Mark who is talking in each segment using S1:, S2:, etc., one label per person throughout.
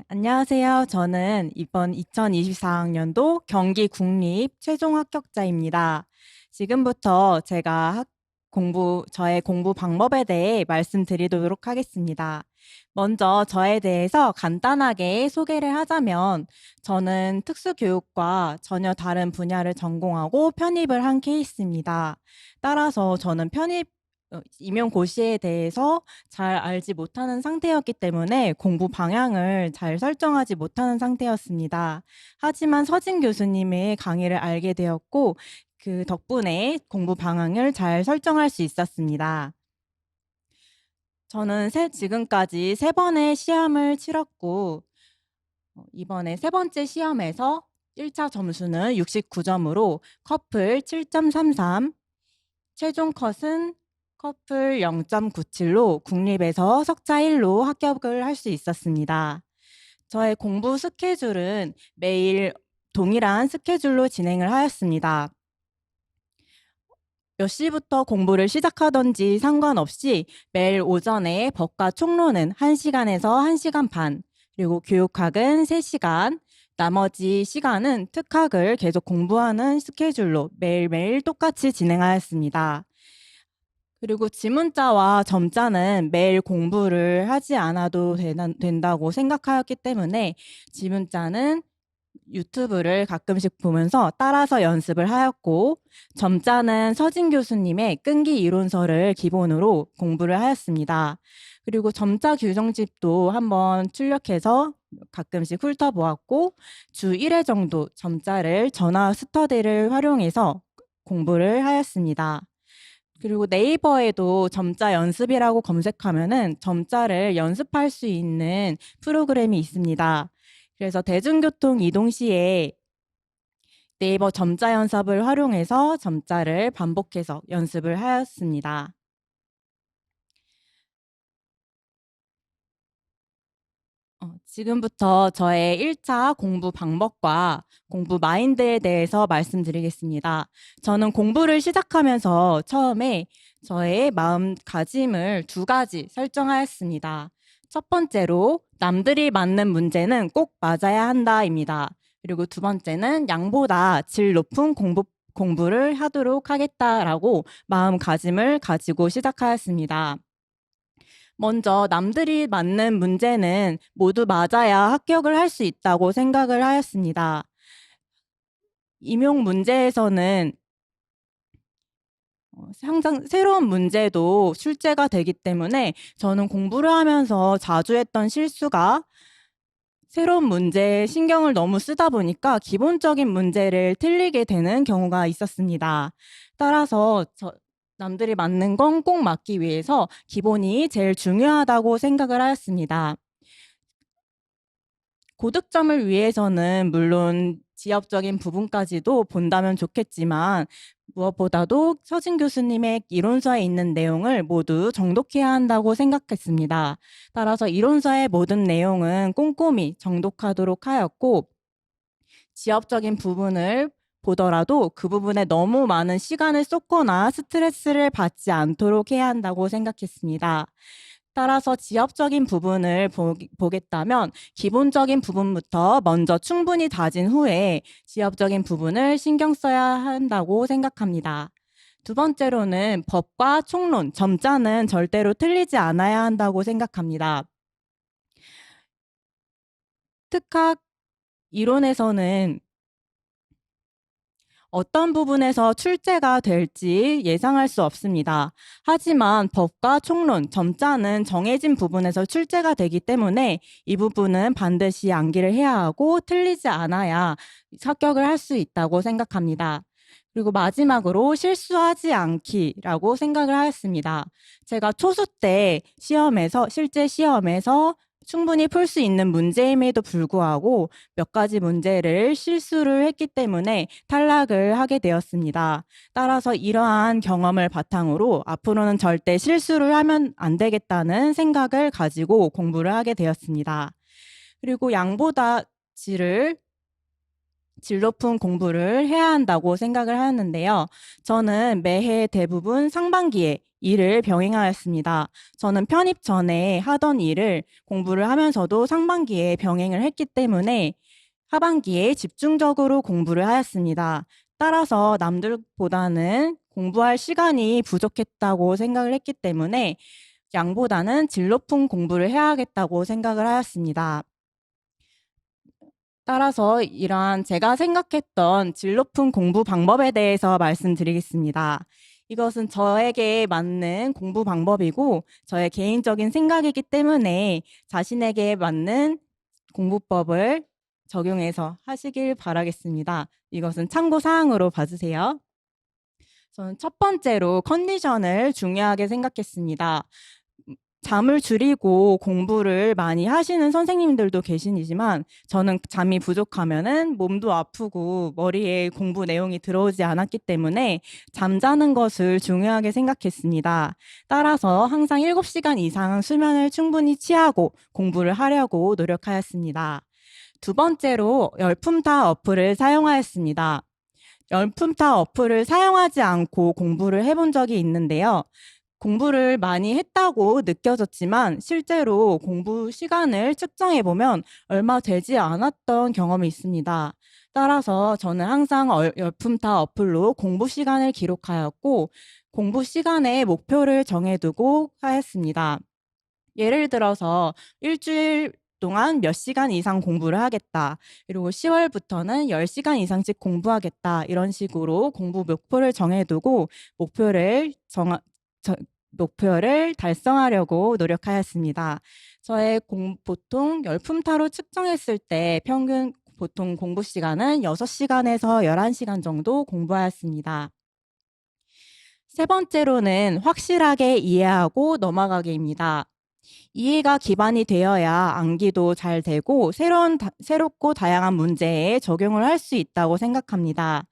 S1: 안녕하세요. 저는 이번 2024학년도 경기 국립 최종 합격자입니다. 지금부터 제가 저의 공부 방법에 대해 말씀드리도록 하겠습니다. 먼저 저에 대해서 간단하게 소개를 하자면 저는 특수교육과 전혀 다른 분야를 전공하고 편입을 한 케이스입니다. 따라서 저는 임용고시에 대해서 잘 알지 못하는 상태였기 때문에 공부 방향을 잘 설정하지 못하는 상태였습니다. 하지만 서진 교수님의 강의를 알게 되었고 그 덕분에 공부 방향을 잘 설정할 수 있었습니다. 저는 지금까지 3번의 시험을 치렀고 이번에 3번째 시험에서 1차 점수는 69점으로 커플 7.33, 최종 컷은 커플 0.97로 국립에서 석차 1로 합격을 할 수 있었습니다. 저의 공부 스케줄은 매일 동일한 스케줄로 진행을 하였습니다. 몇 시부터 공부를 시작하던지 상관없이 매일 오전에 법과 총론은 1시간에서 1시간 반, 그리고 교육학은 3시간, 나머지 시간은 특학을 계속 공부하는 스케줄로 매일매일 똑같이 진행하였습니다. 그리고 지문자와 점자는 매일 공부를 하지 않아도 된다고 생각하였기 때문에 지문자는 유튜브를 가끔씩 보면서 따라서 연습을 하였고 점자는 서진 교수님의 끈기 이론서를 기본으로 공부를 하였습니다. 그리고 점자 규정집도 한번 출력해서 가끔씩 훑어보았고 주 1회 정도 점자를 전화 스터디를 활용해서 공부를 하였습니다. 그리고 네이버에도 점자 연습이라고 검색하면은 점자를 연습할 수 있는 프로그램이 있습니다. 그래서 대중교통 이동 시에 네이버 점자 연습을 활용해서 점자를 반복해서 연습을 하였습니다. 지금부터 저의 1차 공부 방법과 공부 마인드에 대해서 말씀드리겠습니다. 저는 공부를 시작하면서 처음에 저의 마음가짐을 2가지 설정하였습니다. 첫 번째로 남들이 맞는 문제는 꼭 맞아야 한다입니다. 그리고 두 번째는 양보다 질 높은 공부를 하도록 하겠다라고 마음가짐을 가지고 시작하였습니다. 먼저 남들이 맞는 문제는 모두 맞아야 합격을 할 수 있다고 생각을 하였습니다. 임용 문제에서는 항상 새로운 문제도 출제가 되기 때문에 저는 공부를 하면서 자주 했던 실수가 새로운 문제에 신경을 너무 쓰다 보니까 기본적인 문제를 틀리게 되는 경우가 있었습니다. 따라서 남들이 맞는 건 꼭 맞기 위해서 기본이 제일 중요하다고 생각을 하였습니다. 고득점을 위해서는 물론 지엽적인 부분까지도 본다면 좋겠지만 무엇보다도 서진 교수님의 이론서에 있는 내용을 모두 정독해야 한다고 생각했습니다. 따라서 이론서의 모든 내용은 꼼꼼히 정독하도록 하였고 지엽적인 부분을 보더라도 그 부분에 너무 많은 시간을 쏟거나 스트레스를 받지 않도록 해야 한다고 생각했습니다. 따라서 지엽적인 부분을 보겠다면 기본적인 부분부터 먼저 충분히 다진 후에 지엽적인 부분을 신경 써야 한다고 생각합니다. 두 번째로는 법과 총론, 점자는 절대로 틀리지 않아야 한다고 생각합니다. 특학 이론에서는 어떤 부분에서 출제가 될지 예상할 수 없습니다. 하지만 법과 총론, 점자는 정해진 부분에서 출제가 되기 때문에 이 부분은 반드시 암기를 해야 하고 틀리지 않아야 합격을 할 수 있다고 생각합니다. 그리고 마지막으로 실수하지 않기라고 생각을 하였습니다. 제가 초수 때 실제 시험에서 충분히 풀 수 있는 문제임에도 불구하고 몇 가지 문제를 실수를 했기 때문에 탈락을 하게 되었습니다. 따라서 이러한 경험을 바탕으로 앞으로는 절대 실수를 하면 안 되겠다는 생각을 가지고 공부를 하게 되었습니다. 그리고 양보다 질을 질 높은 공부를 해야 한다고 생각을 하였는데요. 저는 매해 대부분 상반기에 일을 병행하였습니다. 저는 편입 전에 하던 일을 공부를 하면서도 상반기에 병행을 했기 때문에 하반기에 집중적으로 공부를 하였습니다. 따라서 남들보다는 공부할 시간이 부족했다고 생각을 했기 때문에 양보다는 질 높은 공부를 해야겠다고 생각을 하였습니다. 따라서 이러한 제가 생각했던 질 높은 공부 방법에 대해서 말씀드리겠습니다. 이것은 저에게 맞는 공부 방법이고 저의 개인적인 생각이기 때문에 자신에게 맞는 공부법을 적용해서 하시길 바라겠습니다. 이것은 참고 사항으로 봐주세요. 저는 첫 번째로 컨디션을 중요하게 생각했습니다. 잠을 줄이고 공부를 많이 하시는 선생님들도 계시지만 저는 잠이 부족하면은 몸도 아프고 머리에 공부 내용이 들어오지 않았기 때문에 잠자는 것을 중요하게 생각했습니다. 따라서 항상 7시간 이상 수면을 충분히 취하고 공부를 하려고 노력하였습니다. 두 번째로 열품타 어플을 사용하였습니다. 열품타 어플을 사용하지 않고 공부를 해본 적이 있는데요. 공부를 많이 했다고 느껴졌지만 실제로 공부 시간을 측정해 보면 얼마 되지 않았던 경험이 있습니다. 따라서 저는 항상 열품타 어플로 공부 시간을 기록하였고 공부 시간에 목표를 정해두고 하였습니다. 예를 들어서 일주일 동안 몇 시간 이상 공부를 하겠다. 그리고 10월부터는 10시간 이상씩 공부하겠다. 이런 식으로 공부 목표를 정해두고 목표를 목표를 달성하려고 노력하였습니다. 저의 보통 열품타로 측정했을 때 평균 보통 공부 시간은 6시간에서 11시간 정도 공부하였습니다. 세 번째로는 확실하게 이해하고 넘어가기입니다. 이해가 기반이 되어야 암기도 잘 되고 새롭고 다양한 문제에 적용을 할 수 있다고 생각합니다.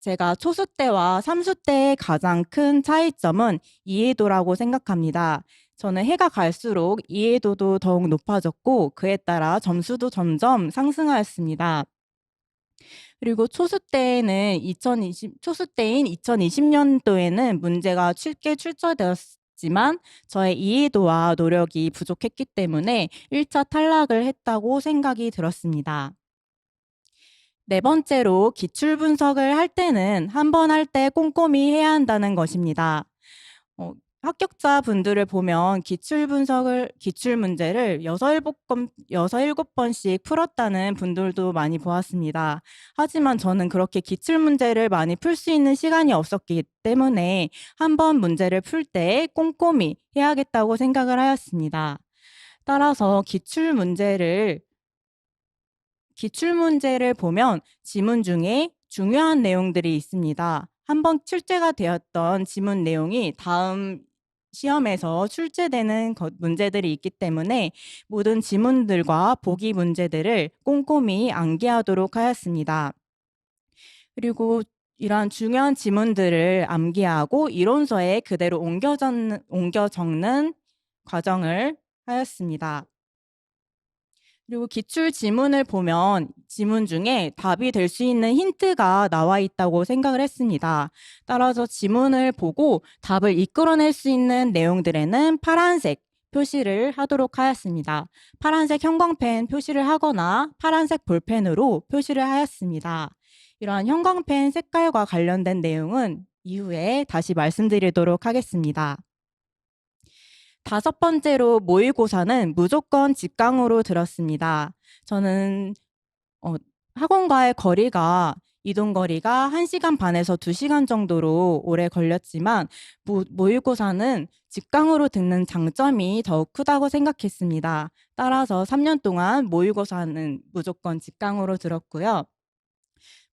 S1: 제가 초수 때와 삼수 때의 가장 큰 차이점은 이해도라고 생각합니다. 저는 해가 갈수록 이해도도 더욱 높아졌고 그에 따라 점수도 점점 상승하였습니다. 그리고 초수 때인 2020년도에는 문제가 쉽게 출제되었지만 저의 이해도와 노력이 부족했기 때문에 1차 탈락을 했다고 생각이 들었습니다. 네 번째로 기출 분석을 할 때는 한 번 할 때 꼼꼼히 해야 한다는 것입니다. 합격자 분들을 보면 기출 문제를 7번씩 풀었다는 분들도 많이 보았습니다. 하지만 저는 그렇게 기출 문제를 많이 풀 수 있는 시간이 없었기 때문에 한 번 문제를 풀 때 꼼꼼히 해야겠다고 생각을 하였습니다. 따라서 기출 문제를 보면 지문 중에 중요한 내용들이 있습니다. 한번 출제가 되었던 지문 내용이 다음 시험에서 출제되는 문제들이 있기 때문에 모든 지문들과 보기 문제들을 꼼꼼히 암기하도록 하였습니다. 그리고 이러한 중요한 지문들을 암기하고 이론서에 그대로 옮겨 적는 과정을 하였습니다. 그리고 기출 지문을 보면 지문 중에 답이 될 수 있는 힌트가 나와 있다고 생각을 했습니다. 따라서 지문을 보고 답을 이끌어낼 수 있는 내용들에는 파란색 표시를 하도록 하였습니다. 파란색 형광펜 표시를 하거나 파란색 볼펜으로 표시를 하였습니다. 이러한 형광펜 색깔과 관련된 내용은 이후에 다시 말씀드리도록 하겠습니다. 다섯 번째로 모의고사는 무조건 직강으로 들었습니다. 저는 학원과의 이동 거리가 1시간 반에서 2시간 정도로 오래 걸렸지만 모의고사는 직강으로 듣는 장점이 더욱 크다고 생각했습니다. 따라서 3년 동안 모의고사는 무조건 직강으로 들었고요.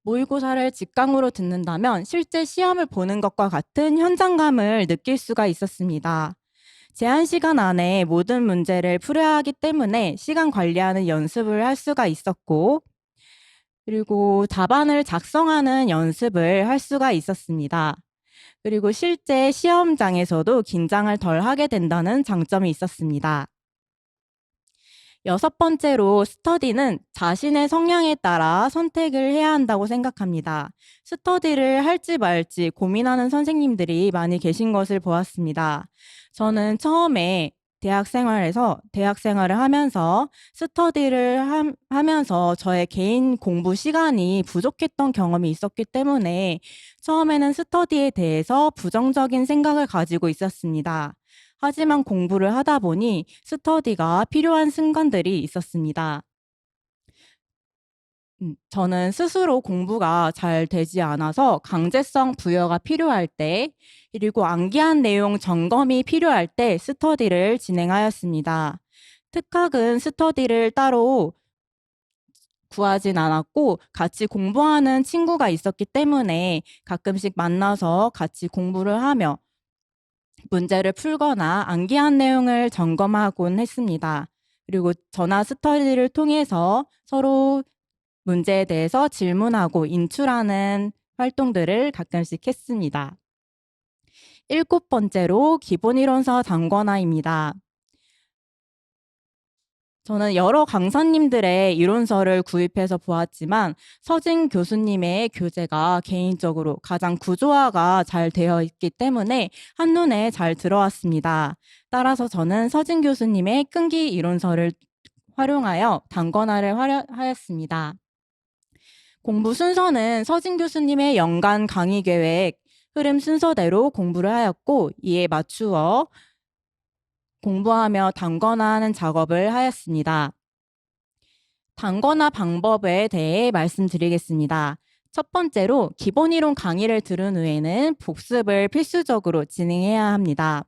S1: 모의고사를 직강으로 듣는다면 실제 시험을 보는 것과 같은 현장감을 느낄 수가 있었습니다. 제한 시간 안에 모든 문제를 풀어야 하기 때문에 시간 관리하는 연습을 할 수가 있었고 그리고 답안을 작성하는 연습을 할 수가 있었습니다. 그리고 실제 시험장에서도 긴장을 덜 하게 된다는 장점이 있었습니다. 여섯 번째로 스터디는 자신의 성향에 따라 선택을 해야 한다고 생각합니다. 스터디를 할지 말지 고민하는 선생님들이 많이 계신 것을 보았습니다. 저는 처음에 대학 생활을 하면서 하면서 저의 개인 공부 시간이 부족했던 경험이 있었기 때문에 처음에는 스터디에 대해서 부정적인 생각을 가지고 있었습니다. 하지만 공부를 하다 보니 스터디가 필요한 순간들이 있었습니다. 저는 스스로 공부가 잘 되지 않아서 강제성 부여가 필요할 때, 그리고 암기한 내용 점검이 필요할 때 스터디를 진행하였습니다. 특학은 스터디를 따로 구하진 않았고 같이 공부하는 친구가 있었기 때문에 가끔씩 만나서 같이 공부를 하며 문제를 풀거나 암기한 내용을 점검하곤 했습니다. 그리고 전화 스터디를 통해서 서로 문제에 대해서 질문하고 인출하는 활동들을 가끔씩 했습니다. 일곱 번째로 기본이론서 단권화입니다. 저는 여러 강사님들의 이론서를 구입해서 보았지만 서진 교수님의 교재가 개인적으로 가장 구조화가 잘 되어 있기 때문에 한눈에 잘 들어왔습니다. 따라서 저는 서진 교수님의 끈기 이론서를 활용하여 단권화를 하였습니다. 공부 순서는 서진 교수님의 연간 강의 계획, 흐름 순서대로 공부를 하였고 이에 맞추어 공부하며 단권화하는 작업을 하였습니다. 단권화 방법에 대해 말씀드리겠습니다. 첫 번째로 기본 이론 강의를 들은 후에는 복습을 필수적으로 진행해야 합니다.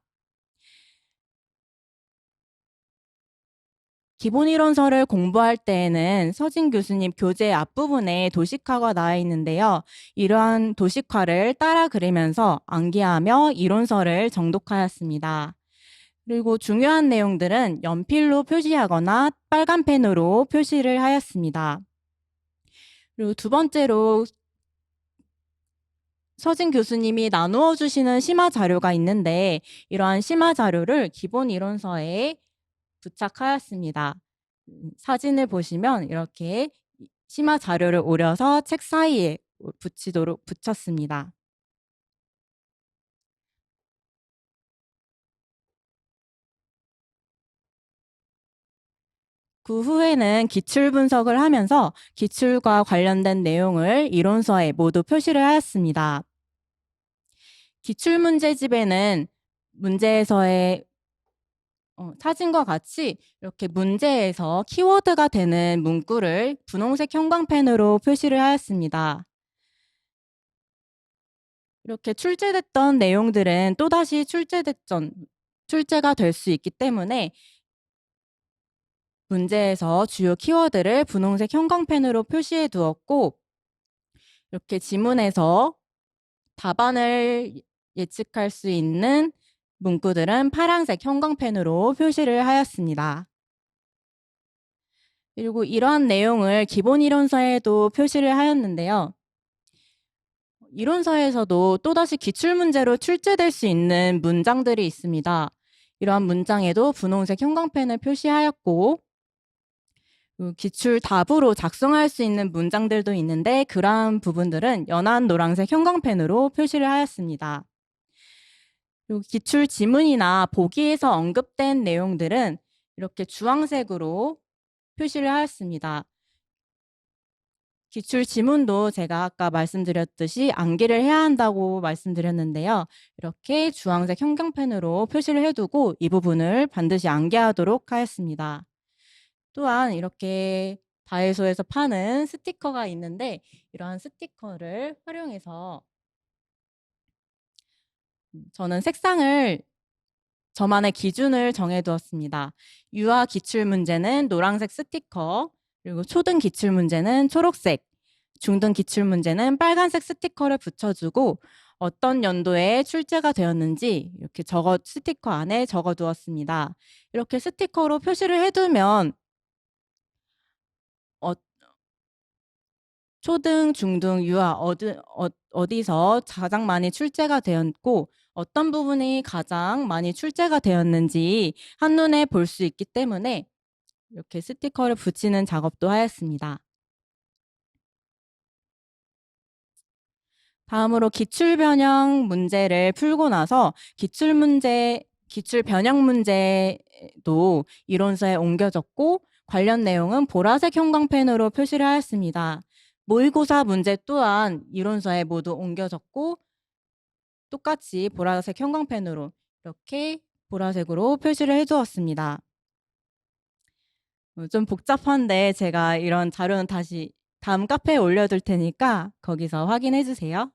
S1: 기본 이론서를 공부할 때에는 서진 교수님 교재 앞부분에 도식화가 나와 있는데요. 이러한 도식화를 따라 그리면서 암기하며 이론서를 정독하였습니다. 그리고 중요한 내용들은 연필로 표시하거나 빨간 펜으로 표시를 하였습니다. 그리고 두 번째로 서진 교수님이 나누어 주시는 심화 자료가 있는데 이러한 심화 자료를 기본 이론서에 부착하였습니다. 사진을 보시면 이렇게 심화 자료를 오려서 책 사이에 붙였습니다. 그 후에는 기출 분석을 하면서 기출과 관련된 내용을 이론서에 모두 표시를 하였습니다. 기출 문제집에는 문제에서의 사진과 같이 이렇게 문제에서 키워드가 되는 문구를 분홍색 형광펜으로 표시를 하였습니다. 이렇게 출제됐던 내용들은 또다시 출제가 될 수 있기 때문에 문제에서 주요 키워드를 분홍색 형광펜으로 표시해 두었고 이렇게 지문에서 답안을 예측할 수 있는 문구들은 파란색 형광펜으로 표시를 하였습니다. 그리고 이러한 내용을 기본 이론서에도 표시를 하였는데요. 이론서에서도 또다시 기출문제로 출제될 수 있는 문장들이 있습니다. 이러한 문장에도 분홍색 형광펜을 표시하였고 기출 답으로 작성할 수 있는 문장들도 있는데 그러한 부분들은 연한 노란색 형광펜으로 표시를 하였습니다. 그리고 기출 지문이나 보기에서 언급된 내용들은 이렇게 주황색으로 표시를 하였습니다. 기출 지문도 제가 아까 말씀드렸듯이 암기를 해야 한다고 말씀드렸는데요. 이렇게 주황색 형광펜으로 표시를 해두고 이 부분을 반드시 암기하도록 하였습니다. 또한 이렇게 다이소에서 파는 스티커가 있는데 이러한 스티커를 활용해서 저는 색상을 저만의 기준을 정해두었습니다. 유아 기출 문제는 노란색 스티커, 그리고 초등 기출 문제는 초록색, 중등 기출 문제는 빨간색 스티커를 붙여주고 어떤 연도에 출제가 되었는지 이렇게 스티커 안에 적어두었습니다. 이렇게 스티커로 표시를 해두면 초등, 중등, 유아 어디서 가장 많이 출제가 되었고 어떤 부분이 가장 많이 출제가 되었는지 한눈에 볼 수 있기 때문에 이렇게 스티커를 붙이는 작업도 하였습니다. 다음으로 기출 변형 문제를 풀고 나서 기출 변형 문제도 이론서에 옮겨졌고 관련 내용은 보라색 형광펜으로 표시를 하였습니다. 모의고사 문제 또한 이론서에 모두 옮겨졌고 똑같이 보라색 형광펜으로 이렇게 보라색으로 표시를 해두었습니다. 좀 복잡한데 제가 이런 자료는 다시 다음 카페에 올려둘 테니까 거기서 확인해 주세요.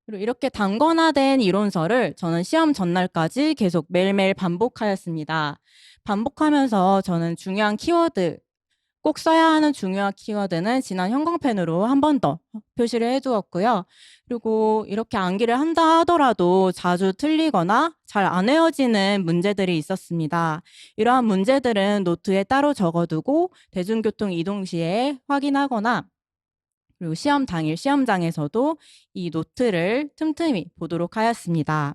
S1: 그리고 이렇게 단권화된 이론서를 저는 시험 전날까지 계속 매일매일 반복하였습니다. 반복하면서 저는 중요한 키워드, 꼭 써야 하는 중요한 키워드는 진한 형광펜으로 한 번 더 표시를 해두었고요. 그리고 이렇게 암기를 한다 하더라도 자주 틀리거나 잘 안 외워지는 문제들이 있었습니다. 이러한 문제들은 노트에 따로 적어두고 대중교통 이동 시에 확인하거나 그리고 시험 당일 시험장에서도 이 노트를 틈틈이 보도록 하였습니다.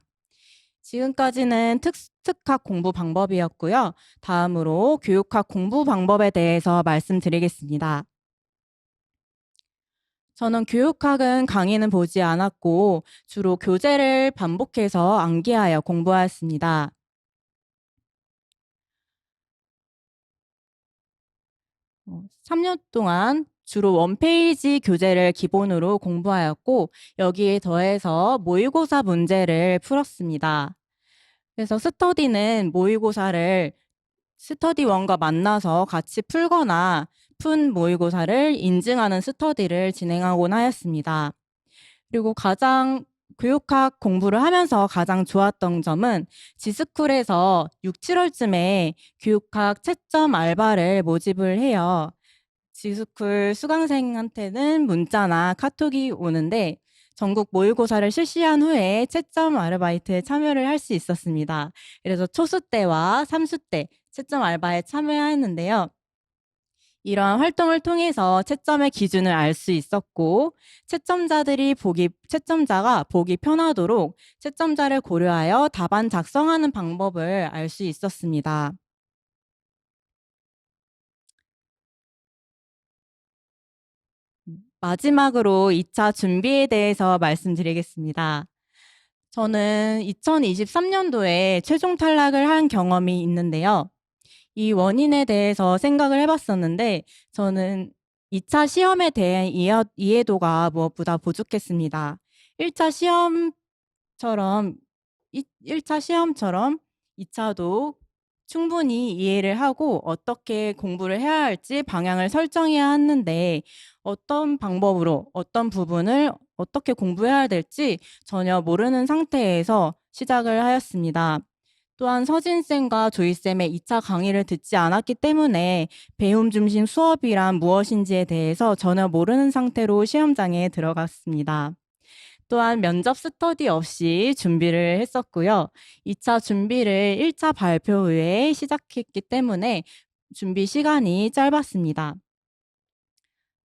S1: 지금까지는 특학 공부 방법이었고요. 다음으로 교육학 공부 방법에 대해서 말씀드리겠습니다. 저는 교육학은 강의는 보지 않았고 주로 교재를 반복해서 암기하여 공부하였습니다. 3년 동안 주로 원페이지 교재를 기본으로 공부하였고 여기에 더해서 모의고사 문제를 풀었습니다. 그래서 스터디는 모의고사를 스터디원과 만나서 같이 풀거나 푼 모의고사를 인증하는 스터디를 진행하곤 하였습니다. 그리고 교육학 공부를 하면서 가장 좋았던 점은 지스쿨에서 6, 7월쯤에 교육학 채점 알바를 모집을 해요. 지스쿨 수강생한테는 문자나 카톡이 오는데 전국 모의고사를 실시한 후에 채점 아르바이트에 참여를 할 수 있었습니다. 그래서 초수 때와 삼수 때 채점 알바에 참여했는데요. 이러한 활동을 통해서 채점의 기준을 알 수 있었고 채점자가 보기 편하도록 채점자를 고려하여 답안 작성하는 방법을 알 수 있었습니다. 마지막으로 2차 준비에 대해서 말씀드리겠습니다. 저는 2023년도에 최종 탈락을 한 경험이 있는데요. 이 원인에 대해서 생각을 해봤었는데 저는 2차 시험에 대한 이해도가 무엇보다 부족했습니다. 1차 시험처럼 1차 시험처럼 2차도 충분히 이해를 하고 어떻게 공부를 해야 할지 방향을 설정해야 하는데 어떤 방법으로 어떤 부분을 어떻게 공부해야 될지 전혀 모르는 상태에서 시작을 하였습니다. 또한 서진쌤과 조이쌤의 2차 강의를 듣지 않았기 때문에 배움 중심 수업이란 무엇인지에 대해서 전혀 모르는 상태로 시험장에 들어갔습니다. 또한 면접 스터디 없이 준비를 했었고요. 2차 준비를 1차 발표 후에 시작했기 때문에 준비 시간이 짧았습니다.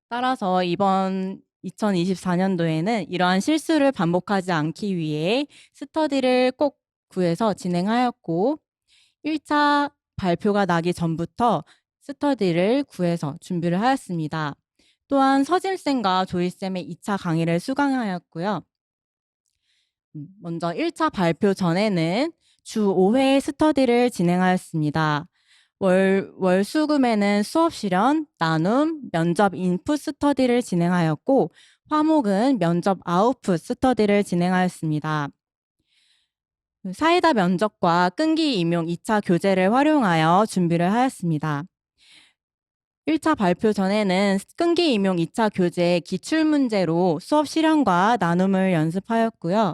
S1: 따라서 이번 2024년도에는 이러한 실수를 반복하지 않기 위해 스터디를 꼭 구해서 진행하였고 1차 발표가 나기 전부터 스터디를 구해서 준비를 하였습니다. 또한 서진쌤과 조이쌤의 2차 강의를 수강하였고요. 먼저 1차 발표 전에는 주 5회 스터디를 진행하였습니다. 월수금에는 수업 실현, 나눔, 면접 인풋 스터디를 진행하였고 화목은 면접 아웃풋 스터디를 진행하였습니다. 사이다 면접과 끈기 임용 2차 교재를 활용하여 준비를 하였습니다. 1차 발표 전에는 끈기 임용 2차 교재 기출문제로 수업 실현과 나눔을 연습하였고요.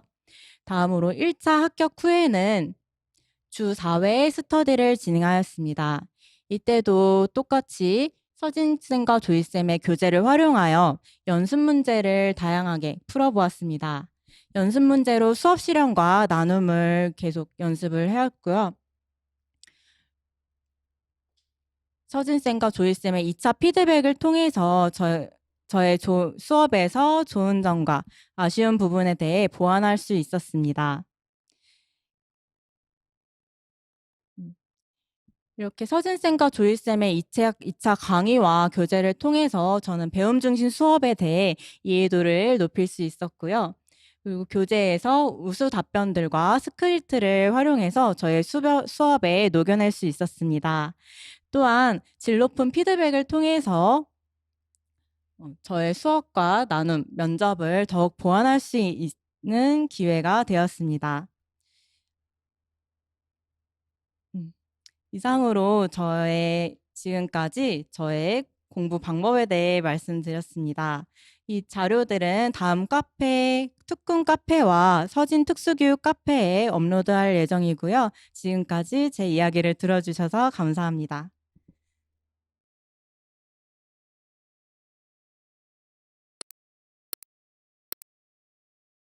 S1: 다음으로 1차 합격 후에는 주 4회 스터디를 진행하였습니다. 이때도 똑같이 서진쌤과 조이쌤의 교재를 활용하여 연습 문제를 다양하게 풀어보았습니다. 연습 문제로 수업 실현과 나눔을 계속 연습을 해왔고요. 서진쌤과 조이쌤의 2차 피드백을 통해서 저의 수업에서 좋은 점과 아쉬운 부분에 대해 보완할 수 있었습니다. 이렇게 서진쌤과 조이쌤의 이차 강의와 교재를 통해서 저는 배움 중심 수업에 대해 이해도를 높일 수 있었고요. 그리고 교재에서 우수 답변들과 스크립트를 활용해서 저의 수업에 녹여낼 수 있었습니다. 또한 질 높은 피드백을 통해서 저의 수업과 나눔, 면접을 더욱 보완할 수 있는 기회가 되었습니다. 음. 이상으로 지금까지 저의 공부 방법에 대해 말씀드렸습니다. 이 자료들은 다음 특훈 카페와 서진 특수교육 카페에 업로드할 예정이고요. 지금까지 제 이야기를 들어주셔서 감사합니다.